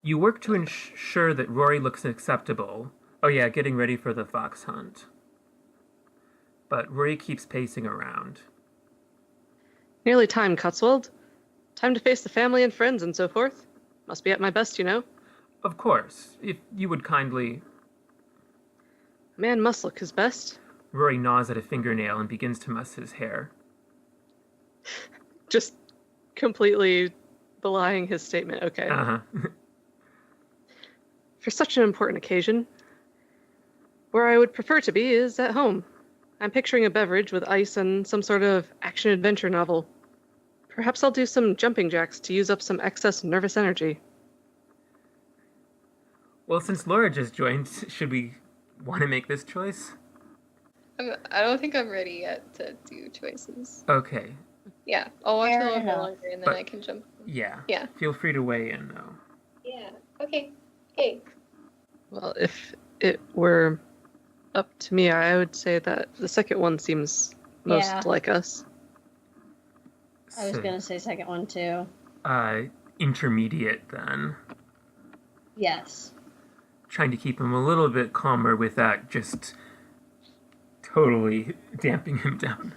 You work to ensure that Rory looks acceptable. Oh yeah, getting ready for the fox hunt. But Rory keeps pacing around. Nearly time, Cotswold. Time to face the family and friends and so forth. Must be at my best, you know. Of course, if you would kindly... A man must look his best. Rory gnaws at a fingernail and begins to muss his hair. Just completely belying his statement. Okay. Uh-huh. For such an important occasion, where I would prefer to be is at home. I'm picturing a beverage with ice and some sort of action-adventure novel. Perhaps I'll do some jumping jacks to use up some excess nervous energy. Well, since Laura just joined, should we want to make this choice? I don't think I'm ready yet to do choices. Okay. Yeah, I'll watch Fair a little bit enough. longer and then But- I can jump. Yeah. Yeah. Feel free to weigh in, though. Yeah. Okay. Okay. Well, if it were up to me, I would say that the second one seems most Yeah. like us. I was gonna say second one too. Intermediate, then. Yes. Trying to keep him a little bit calmer without just totally damping him down.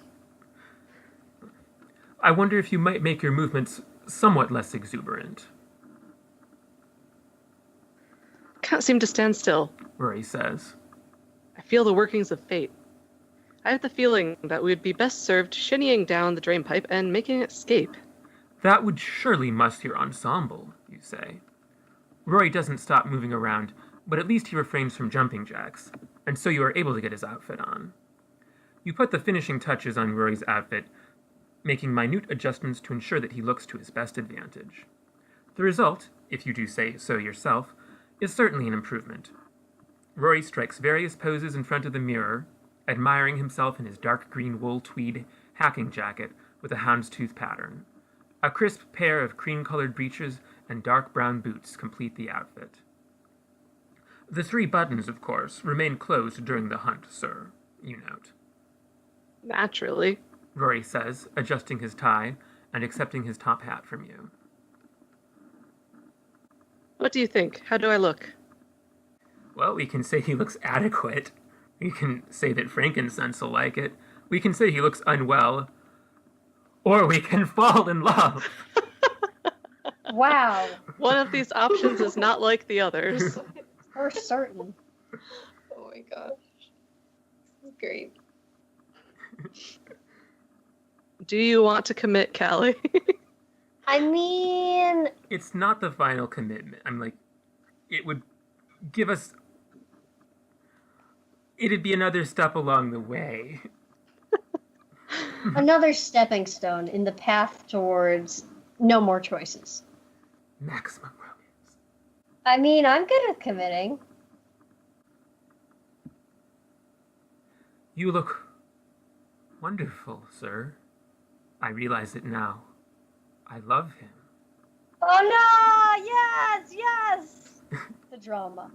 I wonder if you might make your movements somewhat less exuberant, Can't seem to stand still. Rory says. I feel the workings of fate. I have the feeling that we would be best served shinnying down the drainpipe and making an escape. That would surely muss your ensemble, you say. Rory doesn't stop moving around, but at least he refrains from jumping jacks, and so you are able to get his outfit on. You put the finishing touches on Rory's outfit, making minute adjustments to ensure that he looks to his best advantage. The result, if you do say so yourself, is certainly an improvement. Rory strikes various poses in front of the mirror, admiring himself in his dark green wool tweed hacking jacket with a houndstooth pattern. A crisp pair of cream-colored breeches and dark brown boots complete the outfit. The 3 buttons, of course, remain closed during the hunt, sir, you note. Naturally. Rory says, adjusting his tie and accepting his top hat from you. What do you think? How do I look? Well, we can say he looks adequate. We can say that frankincense will like it. We can say he looks unwell. Or we can fall in love. Wow. One of these options is not like the others. For certain. Oh my gosh. This is great. Do you want to commit, Callie? I mean, It's not the final commitment. I'm like, it would give us... It'd be another step along the way. another stepping stone in the path towards no more choices. Maximum romance. I mean, I'm good at committing. You look wonderful, sir. I realize it now. I love him. Oh no! Yes! Yes! The drama.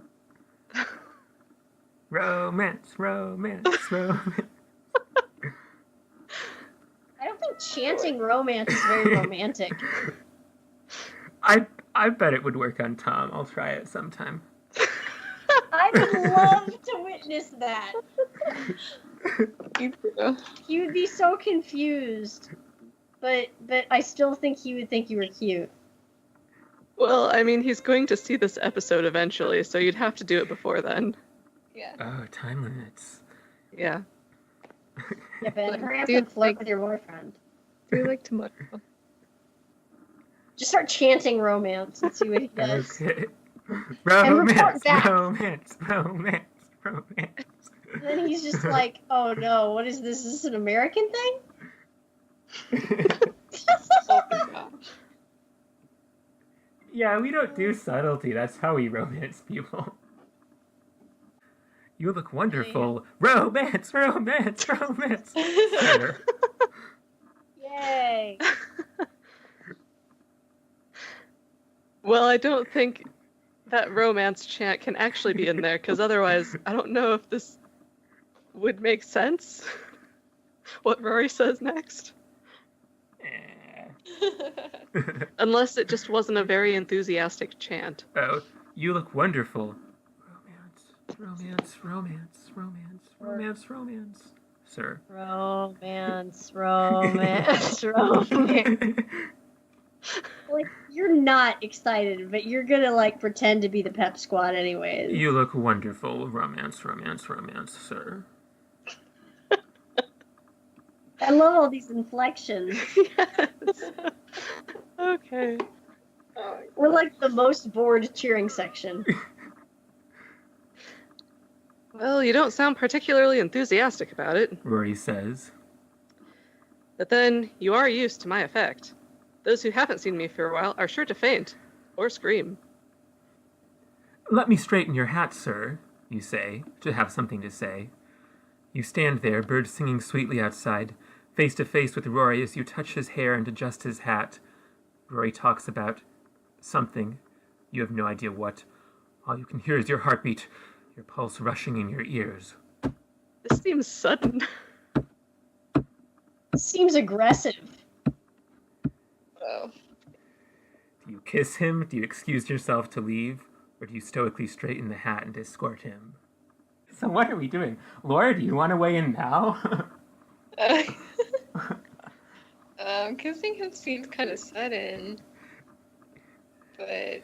Romance, romance, romance. I don't think chanting romance is very romantic. I bet it would work on Tom. I'll try it sometime. I would love to witness that. April. He would be so confused. But I still think he would think you were cute. Well, I mean, he's going to see this episode eventually, so you'd have to do it before then. Yeah. Oh, time limits. Yeah. Yeah, but hurry up Dude, and flirt like- with your boyfriend. Do you like tomato? Just start chanting romance and see what he does. Okay. report Romance, back. romance, romance, romance. And then he's just like, oh no, what is this? Is this an American thing? Oh my gosh. Yeah, we don't do subtlety. That's how we romance people. You look wonderful. Romance, romance, romance. Sir. Yay. Well, I don't think that romance chant can actually be in there, because otherwise, I don't know if this would make sense. What Rory says next. Unless it just wasn't a very enthusiastic chant. Oh, you look wonderful. Romance, romance, romance, romance, romance, romance, sir. Romance, romance, romance. Like, you're not excited, but you're gonna, like, pretend to be the pep squad anyways. You look wonderful. Romance, romance, romance, sir. I love all these inflections. Yes. Okay. Oh, We're like the most bored cheering section. Well, you don't sound particularly enthusiastic about it. Rory says. But then, you are used to my effect. Those who haven't seen me for a while are sure to faint. Or scream. Let me straighten your hat, sir, you say, to have something to say. You stand there, birds singing sweetly outside, face to face with Rory as you touch his hair and adjust his hat. Rory talks about something. You have no idea what. All you can hear is your heartbeat, your pulse rushing in your ears. This seems sudden. Seems aggressive. oh. Do you kiss him? Do you excuse yourself to leave? Or do you stoically straighten the hat and escort him? So what are we doing? Laura, do you want to weigh in now? Kissing him seems kind of sudden, but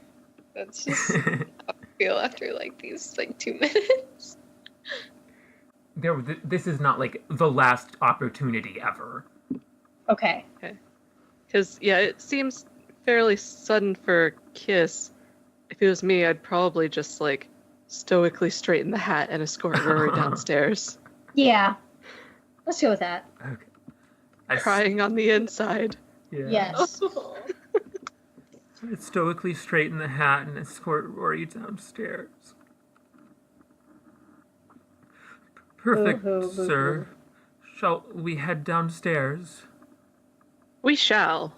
that's just how I feel after like these 2 minutes. This is not like the last opportunity ever. Okay. Because, yeah, it seems fairly sudden for a kiss. If it was me, I'd probably just, stoically straighten the hat and escort Rory downstairs. Yeah. Let's go with that. Okay. Crying on the inside. Yeah. Yes. I'd stoically straighten the hat and escort Rory downstairs. Perfect, Boo-hoo, sir. Shall we head downstairs? We shall.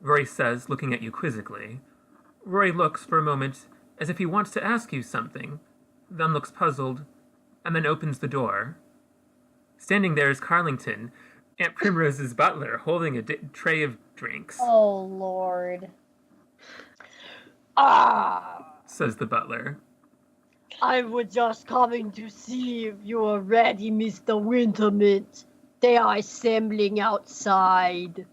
Rory says, looking at you quizzically. Rory looks for a moment as if he wants to ask you something, then looks puzzled, and then opens the door. Standing there is Carlington, Aunt Primrose's butler, holding a tray of drinks. Oh, Lord. Says the butler. I was just coming to see if you are ready, Mr. Wintermint. They are assembling outside.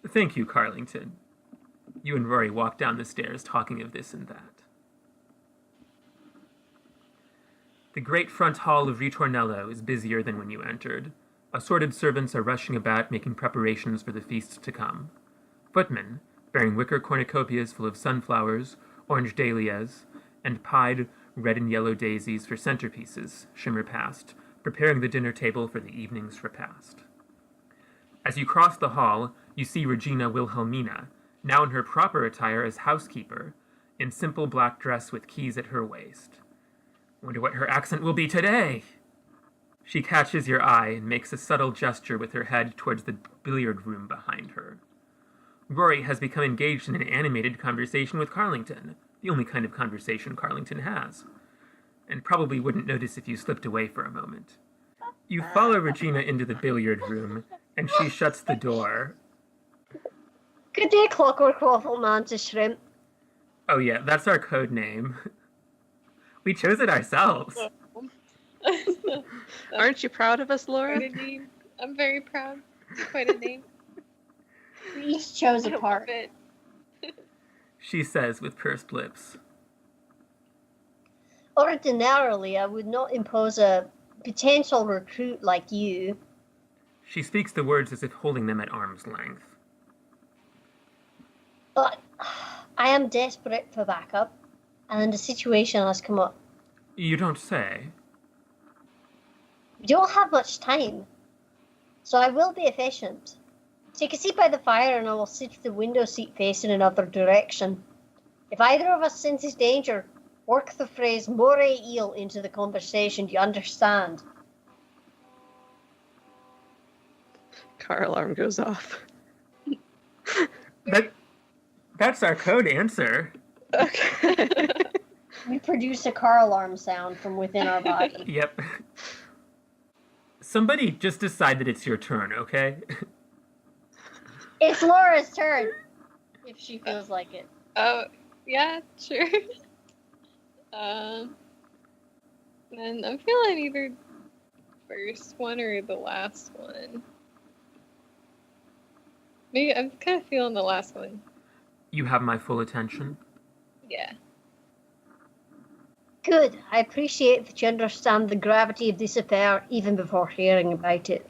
Thank you, Carlington. You and Rory walk down the stairs, talking of this and that. The great front hall of Ritornello is busier than when you entered. Assorted servants are rushing about, making preparations for the feast to come. Footmen, bearing wicker cornucopias full of sunflowers, orange dahlias, and pied red and yellow daisies for centerpieces, shimmer past, preparing the dinner table for the evening's repast. As you cross the hall, you see Regina Wilhelmina, now in her proper attire as housekeeper, in simple black dress with keys at her waist. Wonder what her accent will be today? She catches your eye and makes a subtle gesture with her head towards the billiard room behind her. Rory has become engaged in an animated conversation with Carlington, the only kind of conversation Carlington has, and probably wouldn't notice if you slipped away for a moment. You follow Regina into the billiard room, and she shuts the door. Good day, Clockwork Waffle Mantis Shrimp. Oh yeah, that's our code name. We chose it ourselves. Aren't you proud of us, Laura? Quite a name. I'm very proud. It's quite a name. We each chose I a love part. it. She says with pursed lips. Ordinarily, I would not impose a potential recruit like you. She speaks the words as if holding them at arm's length. But I am desperate for backup, and a situation has come up. You don't say. We don't have much time, so I will be efficient. Take a seat by the fire and I will sit at the window seat facing another direction. If either of us senses danger, work the phrase moray eel into the conversation, do you understand? Car alarm goes off. That's our code answer. Okay. We produce a car alarm sound from within our body. Yep. Somebody just decide that it's your turn, okay? It's Laura's turn. If she feels like it. Oh, yeah, sure. And I'm feeling either first one or the last one. Maybe I'm kind of feeling the last one. You have my full attention. Yeah. Good. I appreciate that you understand the gravity of this affair even before hearing about it.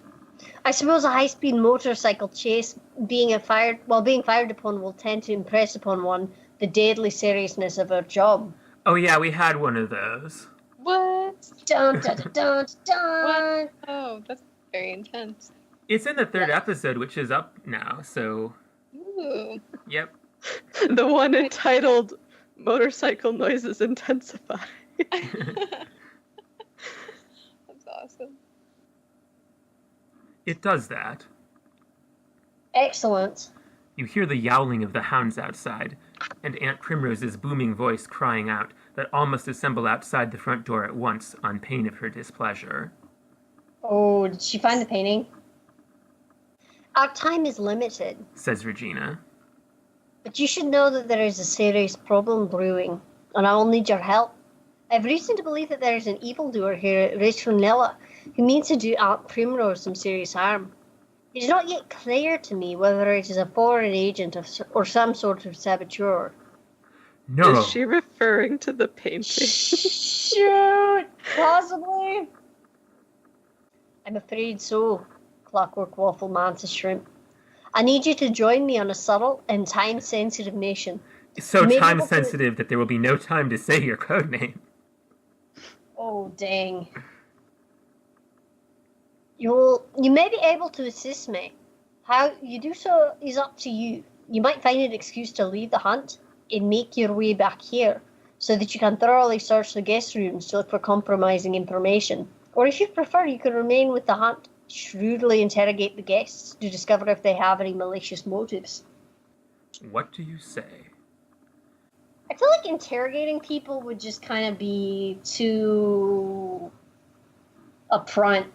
I suppose a high-speed motorcycle chase being fired upon will tend to impress upon one the deadly seriousness of our job. Oh yeah, we had one of those. What? Dun, dun, dun, dun, dun. What? Oh, that's very intense. It's in the 3rd episode, which is up now, so... Ooh. Yep. The one entitled Motorcycle Noises Intensify. That's awesome. It does that. Excellent. You hear the yowling of the hounds outside, and Aunt Primrose's booming voice crying out that all must assemble outside the front door at once on pain of her displeasure. Oh, did she find the painting? Our time is limited, Says Regina. but you should know that there is a serious problem brewing, and I will need your help. I have reason to believe that there is an evildoer here at Retronella who means to do Aunt Primrose some serious harm. It is not yet clear to me whether it is a foreign agent or some sort of saboteur. No! Is she referring to the painting? Shoot! Possibly. I'm afraid so, Clockwork Waffle Mantis Shrimp. I need you to join me on a subtle and time-sensitive mission. So Maybe time-sensitive that there will be no time to say your codename. Oh, dang. You may be able to assist me. How you do so is up to you. You might find an excuse to leave the hunt and make your way back here, so that you can thoroughly search the guest rooms to look for compromising information. Or if you prefer, you can remain with the hunt, shrewdly interrogate the guests to discover if they have any malicious motives. What do you say? I feel like interrogating people would just kind of be too upfront.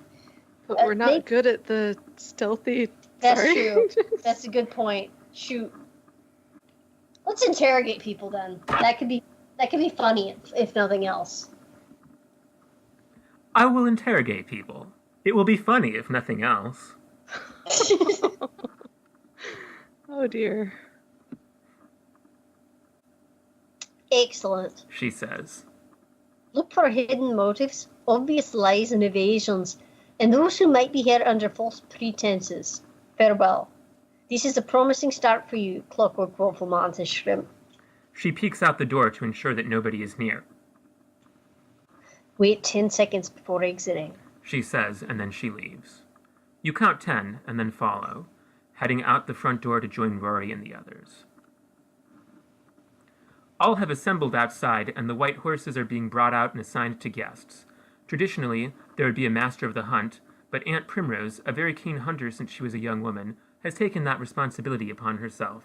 But we're not good at the stealthy. That's Sorry. true. That's a good point. Shoot. Let's interrogate people then. That could be funny if nothing else. I will interrogate people. It will be funny if nothing else. Oh dear. Excellent. She says. Look for hidden motives, obvious lies and evasions, and those who might be here under false pretenses. Farewell. This is a promising start for you, Clockwork Waffle Mantis Shrimp. She peeks out the door to ensure that nobody is near. Wait 10 seconds before exiting. She says, and then she leaves. You count 10 and then follow, heading out the front door to join Rory and the others. All have assembled outside, and the white horses are being brought out and assigned to guests. Traditionally, there would be a master of the hunt, but Aunt Primrose, a very keen hunter since she was a young woman, has taken that responsibility upon herself.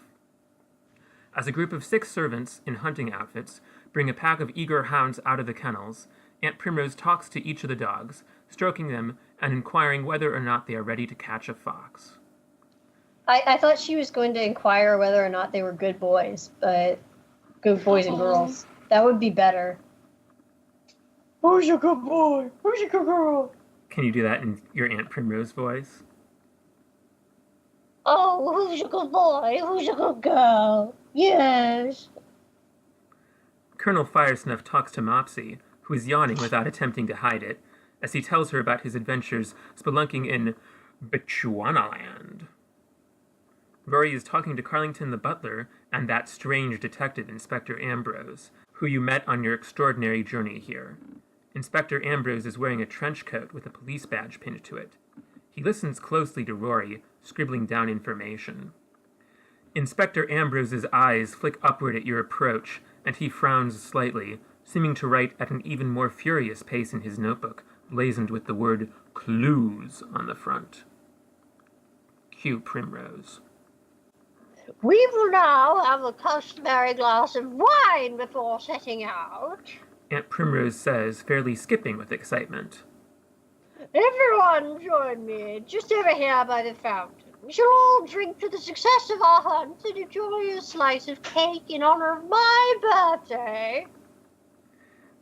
As a group of 6 servants in hunting outfits bring a pack of eager hounds out of the kennels, Aunt Primrose talks to each of the dogs, stroking them and inquiring whether or not they are ready to catch a fox. I thought she was going to inquire whether or not they were good boys, but good boys and girls. That would be better. Who's a good boy? Who's a good girl? Can you do that in your Aunt Primrose voice? Oh, who's a good boy? Who's a good girl? Yes. Colonel Firesnuff talks to Mopsy, who is yawning without attempting to hide it, as he tells her about his adventures spelunking in Bechuanaland. Rory is talking to Carlington the butler and that strange detective, Inspector Ambrose, who you met on your extraordinary journey here. Inspector Ambrose is wearing a trench coat with a police badge pinned to it. He listens closely to Rory, scribbling down information. Inspector Ambrose's eyes flick upward at your approach, and he frowns slightly, seeming to write at an even more furious pace in his notebook, blazoned with the word clues on the front. Cue Primrose. We will now have a customary glass of wine before setting out. Aunt Primrose says, fairly skipping with excitement. Everyone join me, just over here by the fountain. We shall all drink to the success of our hunt and enjoy a slice of cake in honor of my birthday.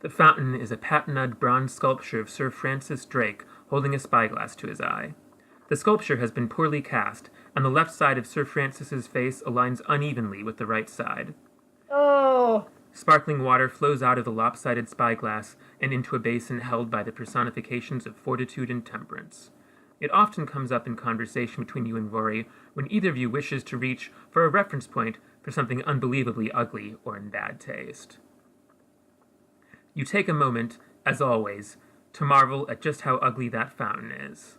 The fountain is a patina'd bronze sculpture of Sir Francis Drake holding a spyglass to his eye. The sculpture has been poorly cast, and the left side of Sir Francis's face aligns unevenly with the right side. Oh. Sparkling water flows out of the lopsided spyglass and into a basin held by the personifications of fortitude and temperance. It often comes up in conversation between you and Rory when either of you wishes to reach for a reference point for something unbelievably ugly or in bad taste. You take a moment, as always, to marvel at just how ugly that fountain is.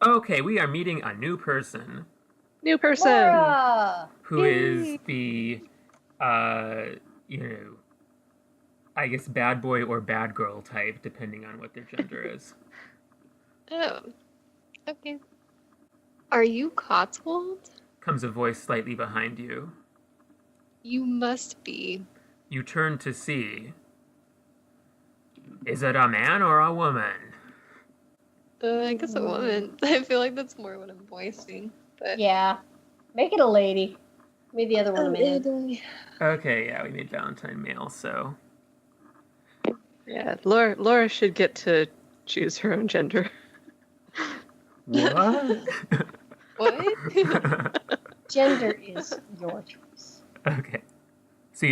Okay, we are meeting a new person. New person. Laura! Who Yay. is the, I guess bad boy or bad girl type, depending on what their gender is. Oh, okay. Are you Cotswold? Comes a voice slightly behind you. You must be. You turn to see. Is it a man or a woman? I guess a woman. I feel like that's more what I'm voicing. But Yeah. Make it a lady. Made the other one a man. Okay, yeah, we made Valentine male, so... Yeah, Laura should get to choose her own gender. What? What? Gender is your choice. Okay. So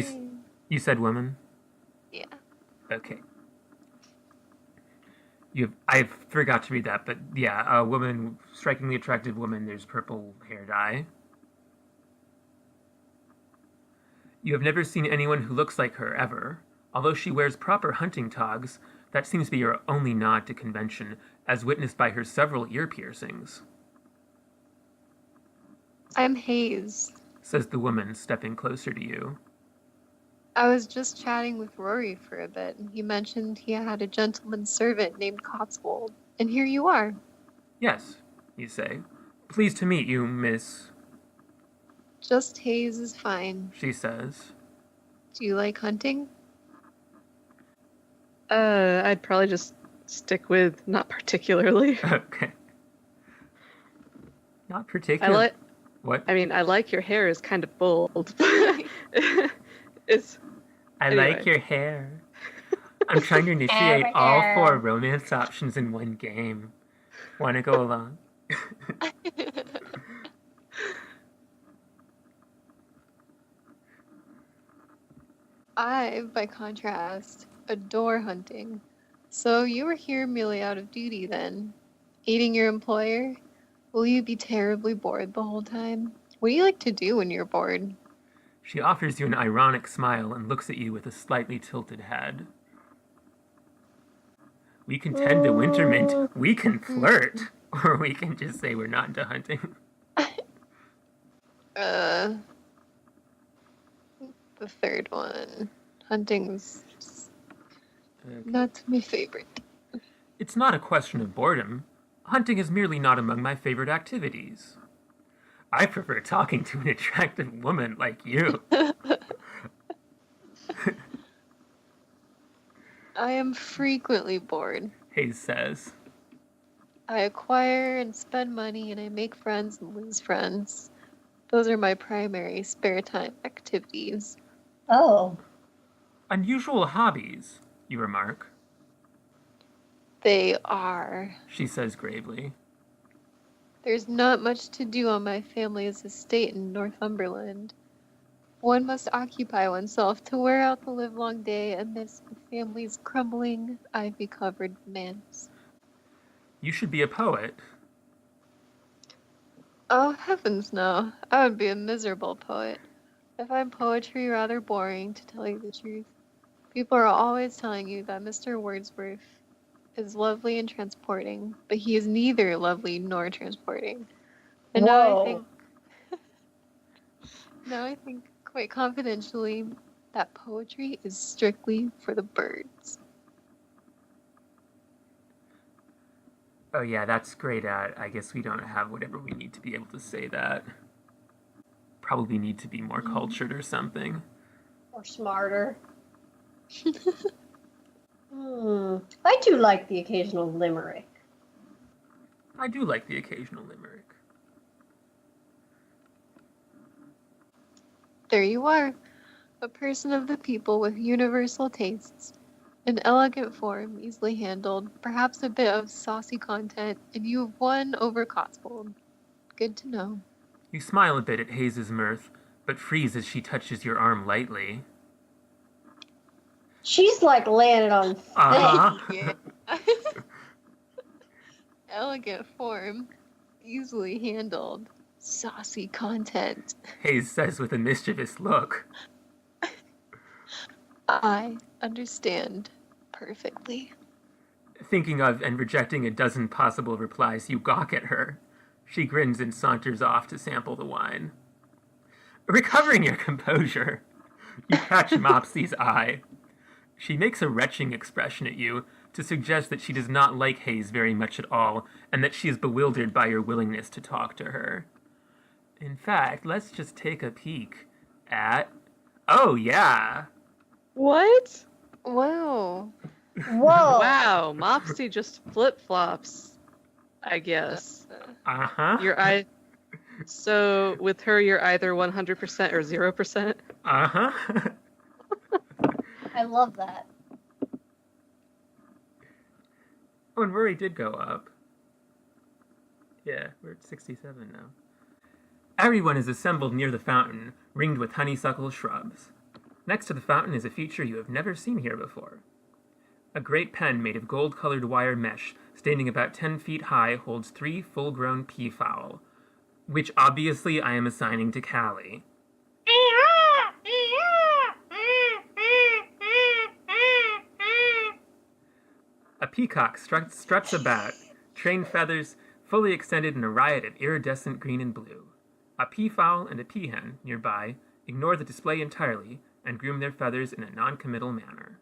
you said woman? Yeah. Okay. I forgot to read that, but yeah, a woman, strikingly attractive woman, there's purple hair dye. You have never seen anyone who looks like her, ever. Although she wears proper hunting togs, that seems to be her only nod to convention, as witnessed by her several ear piercings, I'm Hayes. says the woman, stepping closer to you. I was just chatting with Rory for a bit, and he mentioned he had a gentleman servant named Cotswold. And here you are. Yes, you say. Pleased to meet you, miss, Just Hayes is fine. she says. Do you like hunting? I'd probably just stick with not particularly. Okay. Not I particularly. like. What? I mean, I like your hair is kind of bold. It's. I Anyway. like your hair. I'm trying to initiate all 4 romance options in one game. Want to go along? I, by contrast, adore hunting. So you were here merely out of duty then? Aiding your employer? Will you be terribly bored the whole time? What do you like to do when you're bored? She offers you an ironic smile and looks at you with a slightly tilted head. We can tend to winter mint. We can flirt. Or we can just say we're not into hunting. The third one. Hunting's Okay. not my favorite. It's not a question of boredom. Hunting is merely not among my favorite activities. I prefer talking to an attractive woman like you. I am frequently bored. Hayes says. I acquire and spend money, and I make friends and lose friends. Those are my primary spare time activities. Oh. Unusual hobbies, you remark. They are. She says gravely. There's not much to do on my family's estate in Northumberland. One must occupy oneself to wear out the livelong day amidst the family's crumbling, ivy-covered manse. You should be a poet. Oh, heavens no. I would be a miserable poet. I find poetry rather boring, to tell you the truth. People are always telling you that Mr. Wordsworth is lovely and transporting, but he is neither lovely nor transporting. And Whoa. now I think quite confidentially that poetry is strictly for the birds. Oh yeah, that's great I guess we don't have whatever we need to be able to say that. Probably need to be more cultured or something. Or smarter. I do like the occasional limerick. I do like the occasional limerick. There you are, a person of the people with universal tastes. An elegant form, easily handled, perhaps a bit of saucy content, and you have won over Cotswold. Good to know. You smile a bit at Hayes's mirth, but freeze as she touches your arm lightly. She's like laying it on thick. Uh-huh. Yeah. Elegant form, easily handled, saucy content. Hayes says with a mischievous look. I understand perfectly. Thinking of and rejecting a dozen possible replies, you gawk at her. She grins and saunters off to sample the wine. Recovering your composure, you catch Mopsy's eye. She makes a retching expression at you to suggest that she does not like Hayes very much at all, and that she is bewildered by your willingness to talk to her. In fact, let's just take a peek at... Oh, yeah! What? Wow. Whoa. Wow, Mopsy just flip-flops, I guess. Uh-huh. So with her, you're either 100% or 0%? Uh-huh. I love that. Oh, and Rory did go up. Yeah, we're at 67 now. Everyone is assembled near the fountain, ringed with honeysuckle shrubs. Next to the fountain is a feature you have never seen here before. A great pen made of gold-colored wire mesh, standing about 10 feet high, holds 3 full-grown peafowl, which obviously I am assigning to Callie. A peacock struts about, trained feathers fully extended in a riot of iridescent green and blue. A peafowl and a peahen nearby ignore the display entirely and groom their feathers in a non-committal manner.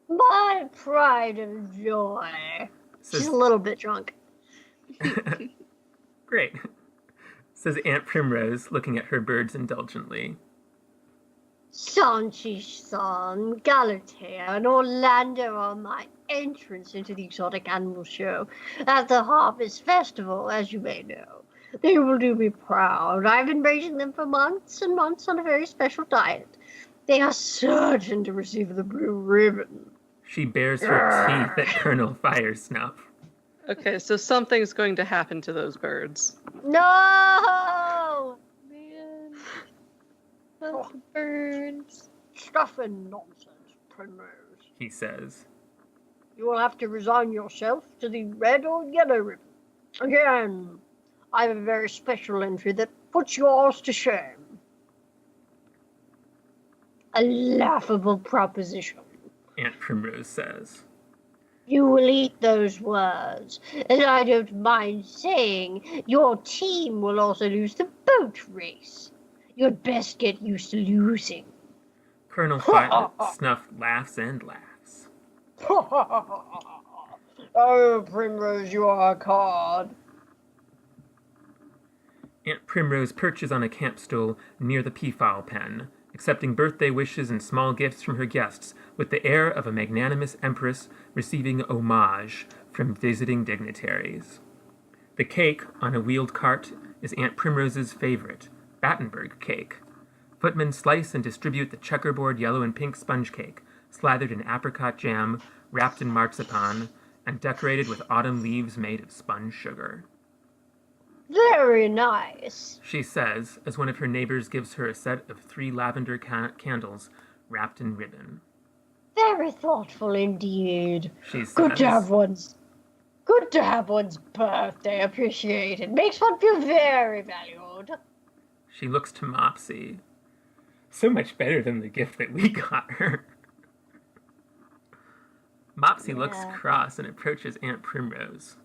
My pride and joy. Says, She's a little bit drunk. Great, says Aunt Primrose, looking at her birds indulgently. Sanchi-san, Galatea, and Orlando are my entrance into the exotic animal show at the Harvest Festival, as you may know. They will do me proud. I've been raising them for months and months on a very special diet. They are certain to receive the blue ribbon. She bares her teeth at Colonel Firesnuff. Okay, so something's going to happen to those birds. No! Man. Lots of birds. Stuff and nonsense, Primrose. He says. You will have to resign yourself to the red or yellow ribbon. Again, I have a very special entry that puts yours to shame. A laughable proposition. Aunt Primrose says. You will eat those words, and I don't mind saying your team will also lose the boat race. You'd best get used to losing. Colonel Firesnuff laughs and laughs. Oh, Primrose, you are a card. Aunt Primrose perches on a camp stool near the peafowl pen, accepting birthday wishes and small gifts from her guests with the air of a magnanimous empress receiving homage from visiting dignitaries. The cake on a wheeled cart is Aunt Primrose's favorite, Battenberg cake. Footmen slice and distribute the checkerboard yellow and pink sponge cake, slathered in apricot jam, wrapped in marzipan, and decorated with autumn leaves made of spun sugar. Very nice. She says, as one of her neighbors gives her a set of 3 lavender candles wrapped in ribbon. Very thoughtful indeed. She says, Good to have one's birthday appreciated. Makes one feel very valued. She looks to Mopsy. So much better than the gift that we got her. Mopsy looks cross and approaches Aunt Primrose.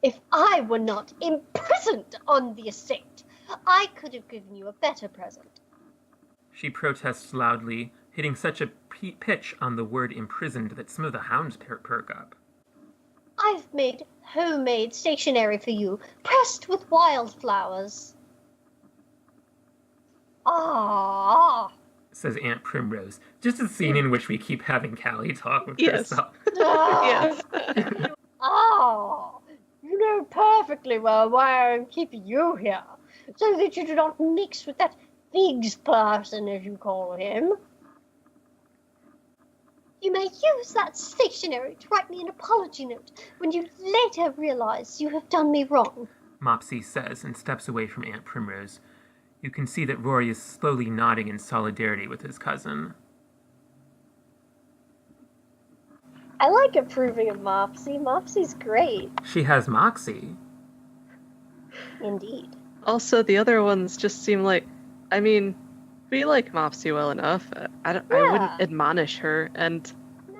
If I were not imprisoned on the estate, I could have given you a better present. She protests loudly, hitting such a pitch on the word imprisoned that some of the hounds perk up. I've made homemade stationery for you, pressed with wildflowers. Ah, Says Aunt Primrose, just a scene in which we keep having Callie talk with Yes. herself. Yes. ah, you know perfectly well why I'm keeping you here. so that you do not mix with that Figs person, as you call him. You may use that stationery to write me an apology note when you later realize you have done me wrong. Mopsy says and steps away from Aunt Primrose. You can see that Rory is slowly nodding in solidarity with his cousin. I like approving of Mopsy. Mopsy's great. She has moxie. Indeed. Also, the other ones just seem like, I mean, we like Mopsy well enough. I wouldn't admonish her, and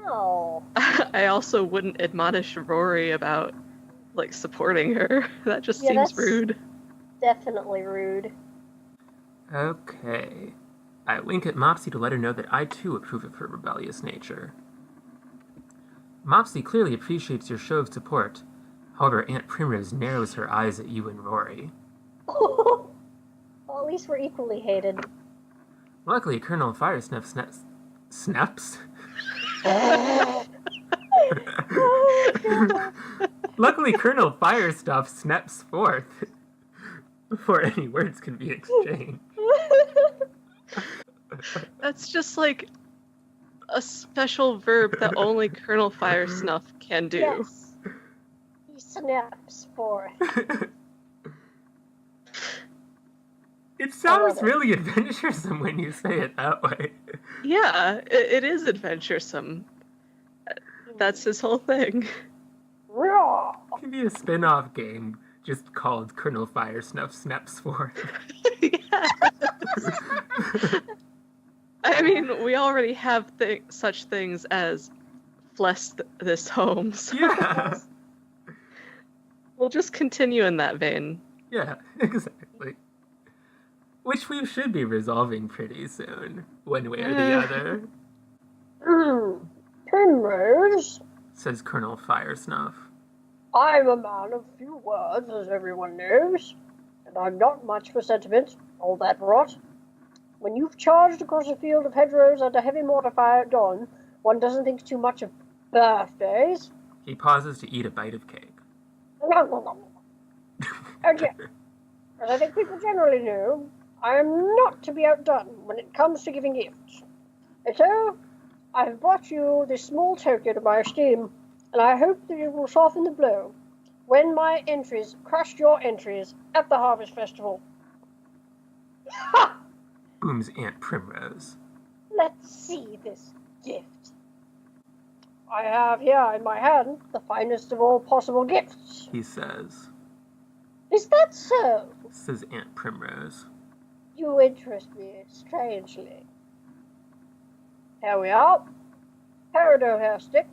No. I also wouldn't admonish Rory about, like, supporting her. That just Yeah, seems that's- rude. Definitely rude. Okay. I wink at Mopsy to let her know that I too approve of her rebellious nature. Mopsy clearly appreciates your show of support. However, Aunt Primrose narrows her eyes at you and Rory. Well, at least we're equally hated. Luckily, Colonel Firesnuff Sneps? Luckily, Colonel Firestuff snaps forth before any words can be exchanged. That's just like a special verb that only Colonel Firesnuff can do. Yes. He snaps forth. It sounds it. really adventuresome when you say it that way. Yeah, it is adventuresome. That's his whole thing. Raw. It could be a spin-off game just called Colonel Firesnuff Snaps Forth. Yeah. I mean, we already have such things as bless this home, so Yeah. we'll just continue in that vein. Yeah, exactly. Which we should be resolving pretty soon, one way or the other, Primrose, says Colonel Firesnuff. I'm a man of few words, as everyone knows, and I'm not much for sentiment, all that rot. When you've charged across a field of hedgerows and a heavy mortar fire at dawn, one doesn't think too much of birthdays. He pauses to eat a bite of cake. And yet, as I think people generally know, I am not to be outdone when it comes to giving gifts. And so, I have brought you this small token of my esteem, and I hope that it will soften the blow when my entries crushed your entries at the Harvest Festival. Ha! Booms Aunt Primrose. Let's see this gift. I have here in my hand the finest of all possible gifts. He says. Is that so? Says Aunt Primrose. You interest me strangely. Here we are. Peridot hair stick.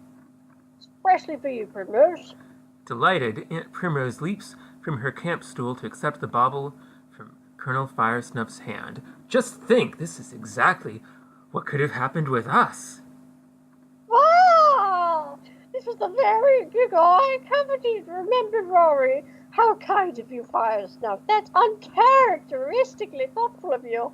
Especially for you, Primrose. Delighted, Aunt Primrose leaps from her camp stool to accept the bauble from Colonel Firesnuff's hand. Just think, this is exactly what could have happened with us. Ah! This was the very gig I coveted. Remember, Rory. How kind of you, Firesnuff. That's uncharacteristically thoughtful of you.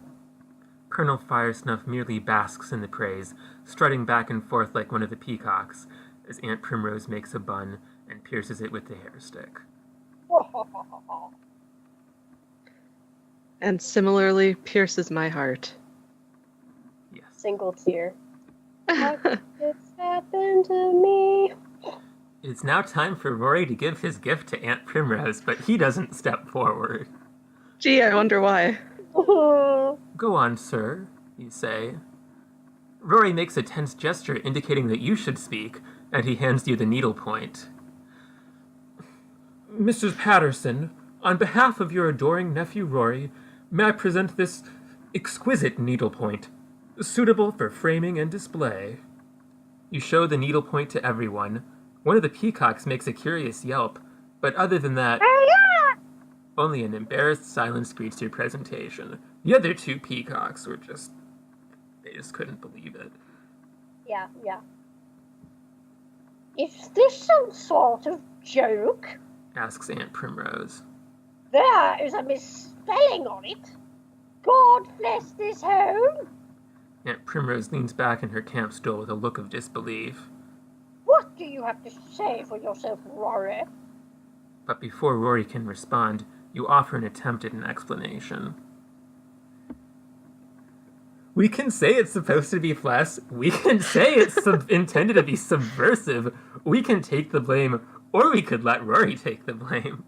Colonel Firesnuff merely basks in the praise, strutting back and forth like one of the peacocks, as Aunt Primrose makes a bun and pierces it with the hair stick. And similarly pierces my heart. Yes. Single tear. It's happened to me. It's now time for Rory to give his gift to Aunt Primrose, but he doesn't step forward. Gee, I wonder why. Go on, sir, you say. Rory makes a tense gesture indicating that you should speak, and he hands you the needlepoint. Mrs. Patterson, on behalf of your adoring nephew Rory, may I present this exquisite needlepoint, suitable for framing and display. You show the needlepoint to everyone. One of the peacocks makes a curious yelp, but other than that, only an embarrassed silence greets your presentation. The other two peacocks were they just couldn't believe it. Yeah. Is this some sort of joke? Asks Aunt Primrose. There is a misspelling on it. God bless this home. Aunt Primrose leans back in her camp stool with a look of disbelief. What do you have to say for yourself, Rory? But before Rory can respond, you offer an attempt at an explanation. We can say it's supposed to be Fless. We can say it's intended to be subversive. We can take the blame, or we could let Rory take the blame.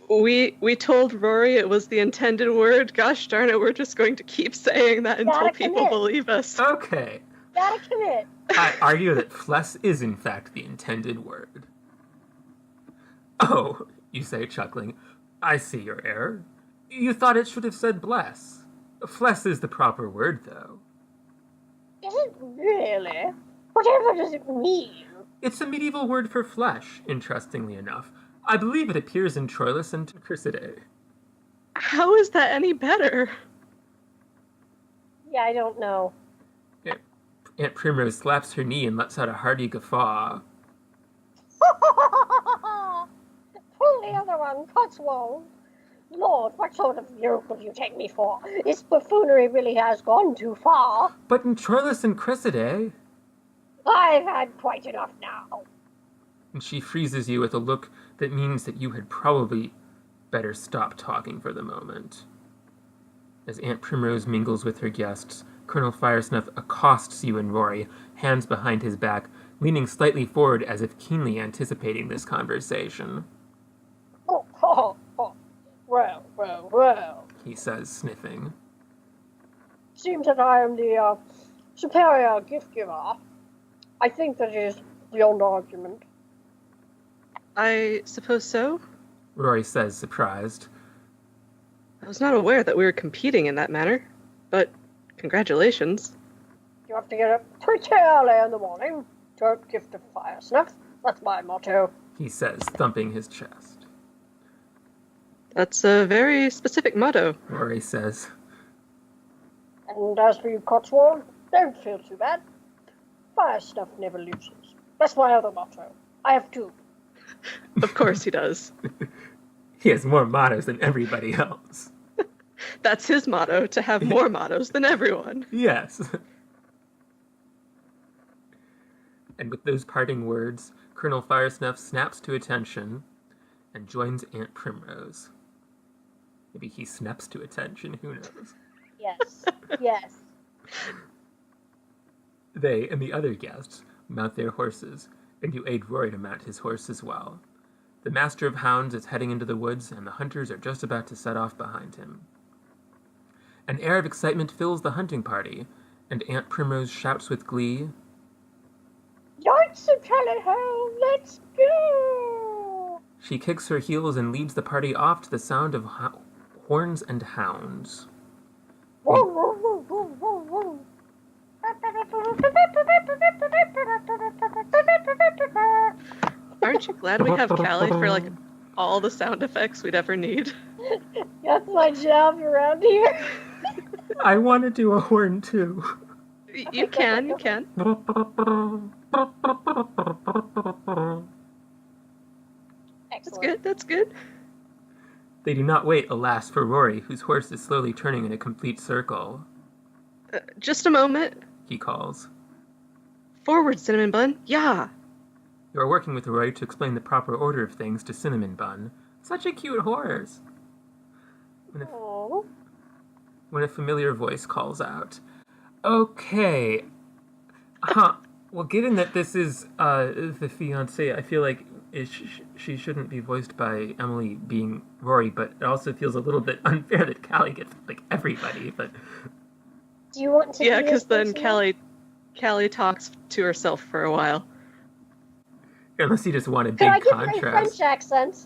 We told Rory it was the intended word. Gosh darn it, we're just going to keep saying that until Gotta people commit. believe us. Okay. Gotta commit. I argue that Fless is in fact the intended word. Oh, you say, chuckling. I see your error. You thought it should have said bless. Fless is the proper word, though. Is it really? Whatever does it mean? It's a medieval word for flesh, interestingly enough. I believe it appears in Troilus and Chrysidae. How is that any better? Yeah, I don't know. Aunt Primrose slaps her knee and lets out a hearty guffaw. Pull the other one, Cotswold. Lord, what sort of yoke will you take me for? This buffoonery really has gone too far. But in Troilus and Chrysidae... I've had quite enough now. And she freezes you with a look that means that you had probably better stop talking for the moment. As Aunt Primrose mingles with her guests, Colonel Firesnuff accosts you and Rory, hands behind his back, leaning slightly forward as if keenly anticipating this conversation. Well, He says, sniffing. seems that I am the superior gift giver. I think that is beyond argument. I suppose so. Rory says, surprised. I was not aware that we were competing in that manner, but congratulations. You have to get up pretty early in the morning to gift of Firesnuff. That's my motto. He says, thumping his chest. That's a very specific motto. Rory says, And as for you, Cotswold, don't feel too bad. Firesnuff never loses. That's my other motto. I have two. Of course he does. he has more mottos than everybody else. That's his motto, to have more mottos than everyone. Yes. And with those parting words, Colonel Firesnuff snaps to attention and joins Aunt Primrose. Maybe he snaps to attention, who knows? Yes. Yes. They and the other guests mount their horses, and you aid Rory to mount his horse as well. The Master of Hounds is heading into the woods, and the hunters are just about to set off behind him. An air of excitement fills the hunting party, and Aunt Primrose shouts with glee, Yikes and tally-ho, let's go! She kicks her heels and leads the party off to the sound of horns and hounds. Woo, woo, woo, woo, woo, woo. Aren't you glad we have Callie for, like, all the sound effects we'd ever need? That's my job around here. I want to do a horn, too. You can. Excellent. That's good. They do not wait, alas, for Rory, whose horse is slowly turning in a complete circle. Just a moment. He calls. Forward, Cinnamon Bun. Yeah. You are working with Rory to explain the proper order of things to Cinnamon Bun. Such a cute horse. Aww. When a familiar voice calls out, Okay. Well, given that this is the fiancé, I feel like she shouldn't be voiced by Emily being Rory, but it also feels a little bit unfair that Callie gets, like, everybody, but... Do you want to? Yeah, do because this then person? Callie talks to herself for a while. Unless you just want a Could big I give my contrast. French accent?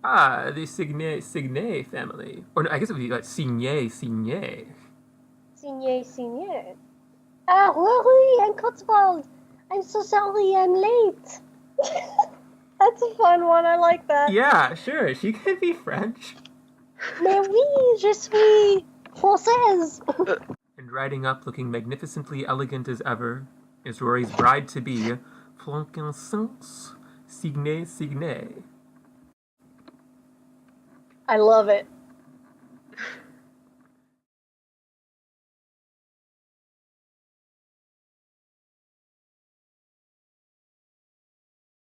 The Signet family. Or no, I guess it would be like Signet. Signé. Ah, Rory and Cotswold. I'm so sorry I'm late. That's a fun one. I like that. Yeah, sure. She could be French. Mais oui, je suis française. And riding up, looking magnificently elegant as ever, is Rory's bride-to-be, Frankincense Signet. I love it.